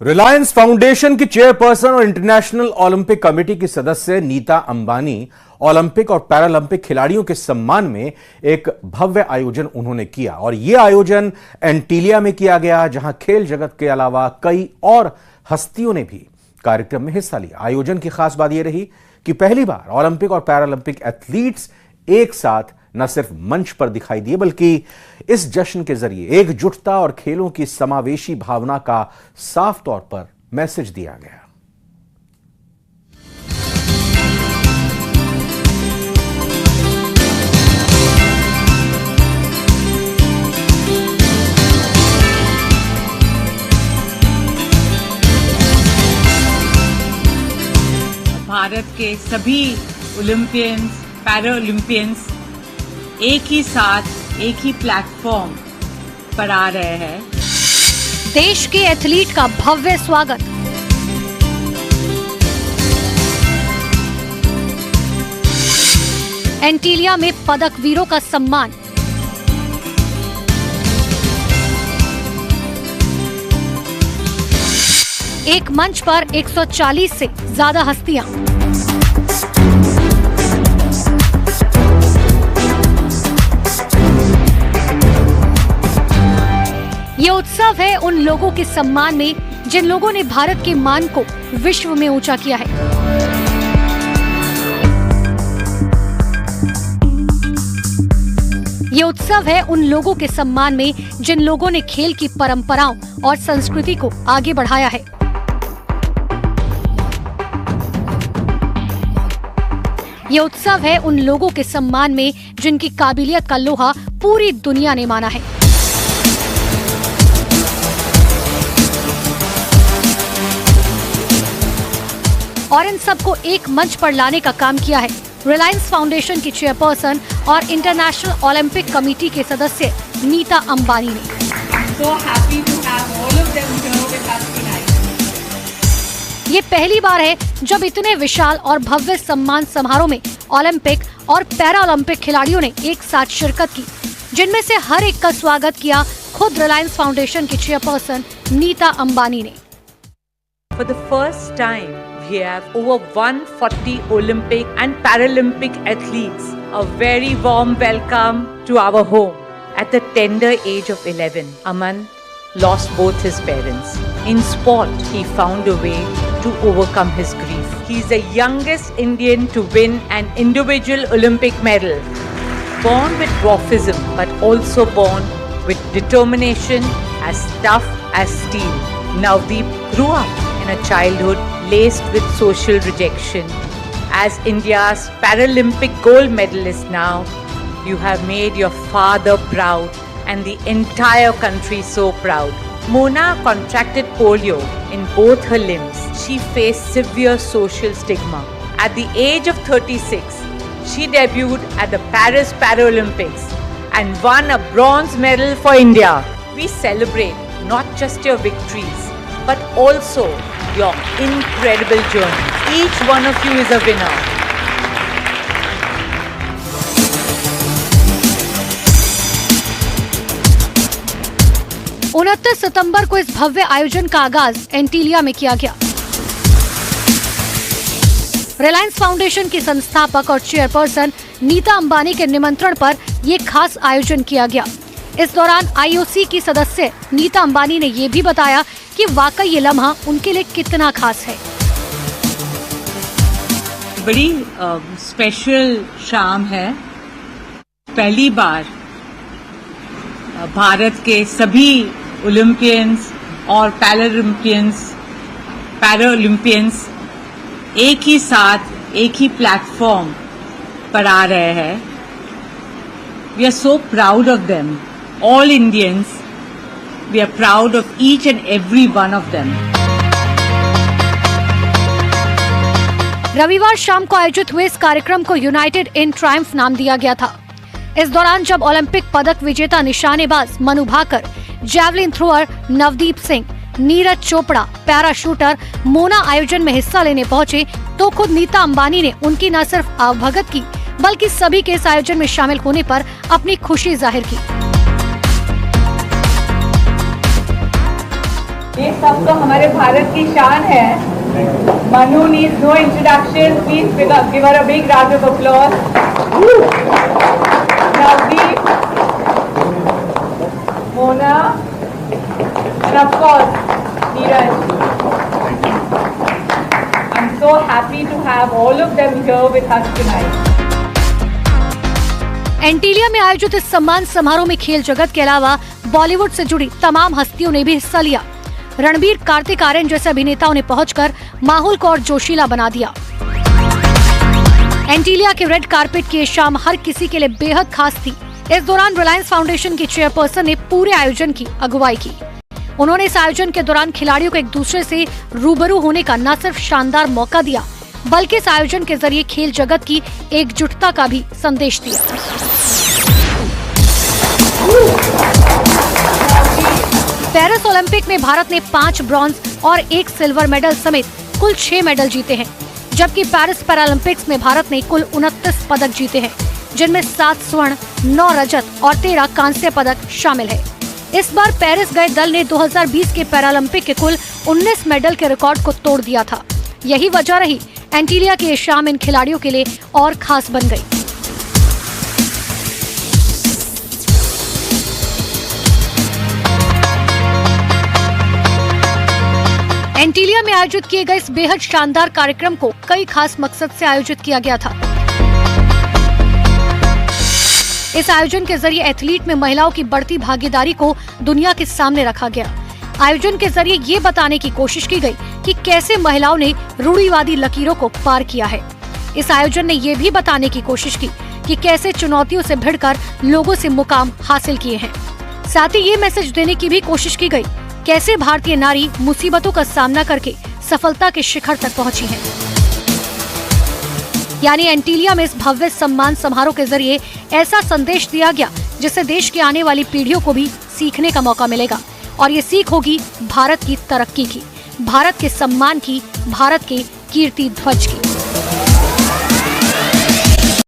Reliance foundation की chairperson और international Olympic committee की सदस्य नीता अंबानी ओलंपिक और पैरालंपिक खिलाड़ियों के सम्मान में एक भव्य आयोजन उन्होंने किया और यह आयोजन एंटीलिया में किया गया, जहां खेल जगत के अलावा कई और हस्तियों ने भी कार्यक्रम में हिस्सा लिया। आयोजन की खास बात यह रही कि पहली बार ओलंपिक और पैरालंपिक एथलीट्स एक साथ न सिर्फ मंच पर दिखाई दिए, बल्कि इस जश्न के जरिए एकजुटता और खेलों की समावेशी भावना का साफ तौर पर मैसेज दिया गया। भारत के सभी ओलंपियंस, पैरा ओलंपियंस एक ही साथ एक ही प्लेटफॉर्म पर आ रहे हैं। देश के एथलीट का भव्य स्वागत। एंटीलिया में पदक वीरों का सम्मान। एक मंच पर 140 से ज्यादा हस्तियां। ये उत्सव है उन लोगों के सम्मान में जिन लोगों ने भारत के मान को विश्व में ऊंचा किया है। ये उत्सव है उन लोगों के सम्मान में जिन लोगों ने खेल की परंपराओं और संस्कृति को आगे बढ़ाया है। ये उत्सव है उन लोगों के सम्मान में जिनकी काबिलियत का लोहा पूरी दुनिया ने माना है। और इन सबको एक मंच पर लाने का काम किया है रिलायंस फाउंडेशन की चेयरपर्सन और इंटरनेशनल ओलंपिक कमेटी के सदस्य नीता अंबानी ने। So happy to have all of them here with us tonight. ये पहली बार है जब इतने विशाल और भव्य सम्मान समारोह में ओलंपिक और पैरा ओलंपिक खिलाड़ियों ने एक साथ शिरकत की, जिनमें से हर एक का स्वागत किया खुद रिलायंस फाउंडेशन की चेयरपर्सन नीता अंबानी ने। For the first time, we have over 140 Olympic and Paralympic athletes. A very warm welcome to our home. At the tender age of 11, Aman lost both his parents. In sport, he found a way to overcome his grief. He is the youngest Indian to win an individual Olympic medal. Born with dwarfism, but also born with determination as tough as steel. Navdeep grew up in a childhood laced with social rejection. As India's Paralympic gold medalist now, you have made your father proud and the entire country so proud. Mona contracted polio in both her limbs. She faced severe social stigma. At the age of 36, she debuted at the Paris Paralympics and won a bronze medal for India. We celebrate not just your victories, but also your incredible journey. Each one of you is a winner. उनतीस सितंबर को इस भव्य आयोजन का आगाज एंटीलिया में किया गया। Reliance foundation की संस्थापक और चेयरपर्सन नीता अंबानी के निमंत्रण पर यह खास आयोजन किया गया। इस दौरान आईओसी की सदस्य नीता अंबानी ने ये भी बताया कि वाकई ये लम्हा उनके लिए कितना खास है। बड़ी स्पेशल शाम है। पहली बार भारत के सभी ओलंपियंस और पैरा ओलंपियंस एक ही साथ एक ही प्लेटफॉर्म पर आ रहे हैं। We are so proud of them. All Indians, we are proud of each and every one of them. रविवार शाम को आयोजित हुए इस कार्यक्रम को यूनाइटेड इन ट्रायम्फ नाम दिया गया था। इस दौरान जब ओलंपिक पदक विजेता निशानेबाज Manu Bhaker, javelin thrower Navdeep Singh, Neeraj Chopra, para shooter Mona आयोजन में हिस्सा लेने पहुंचे, तो खुद नीता अंबानी ने उनकी न सिर्फ आवभगत की, बल्कि सभी के इस आयोजन में शामिल होने पर अपनी खुशी जाहिर की। ये सब तो हमारे भारत की शान है। Manu needs no introduction. Please give her a big round of applause. Navdeep, Mona, and of course, Neeraj. I'm so happy to have all of them here with us tonight. Antilia में आयोजित इस सम्मान समारोह में खेल जगत के अलावा बॉलीवुड से जुड़ी तमाम हस्तियों ने भी हिस्सा लिया। रणबीर, कार्तिक आर्यन जैसे अभिनेताओं ने पहुंचकर माहौल को और जोशीला बना दिया। एंटीलिया के रेड कारपेट की ये शाम हर किसी के लिए बेहद खास थी। इस दौरान रिलायंस फाउंडेशन की चेयरपर्सन ने पूरे आयोजन की अगुवाई की। उन्होंने इस आयोजन के दौरान खिलाड़ियों को एक दूसरे से रूबरू होने का न सिर्फ शानदार मौका दिया, बल्कि इस आयोजन के जरिए खेल जगत की एकजुटता का भी संदेश दिया। पेरिस ओलंपिक में भारत ने 5 ब्रॉन्ज और 1 सिल्वर मेडल समेत कुल 6 मेडल जीते हैं, जबकि पेरिस पैरालंपिक्स में भारत ने कुल 29 पदक जीते हैं, जिनमें 7 स्वर्ण, 9 रजत और 13 कांस्य पदक शामिल है। इस बार पेरिस गए दल ने 2020 के पैरालंपिक के कुल 19 मेडल के रिकॉर्ड को तोड़ दिया था। यही वजह रही एंटीलिया की ये शाम इन खिलाड़ियों के लिए और खास बन गई। एंटीलिया में आयोजित किए गए इस बेहद शानदार कार्यक्रम को कई खास मकसद से आयोजित किया गया था। इस आयोजन के जरिए एथलीट में महिलाओं की बढ़ती भागीदारी को दुनिया के सामने रखा गया। आयोजन के जरिए ये बताने की कोशिश की गई कि कैसे महिलाओं ने रूढ़िवादी लकीरों को पार किया है। इस आयोजन ने ये भी बताने की कोशिश की कि कैसे चुनौतियों से भिड़कर लोगों से मुकाम हासिल किए हैं। साथ ही ये मैसेज देने की भी कोशिश की गई कैसे भारतीय नारी मुसीबतों का सामना करके सफलता के शिखर तक पहुंची है। यानी एंटीलिया में इस भव्य सम्मान समारोह के जरिए ऐसा संदेश दिया गया जिससे देश की आने वाली पीढ़ियों को भी सीखने का मौका मिलेगा, और ये सीख होगी भारत की तरक्की की, भारत के सम्मान की, भारत के कीर्ति ध्वज की।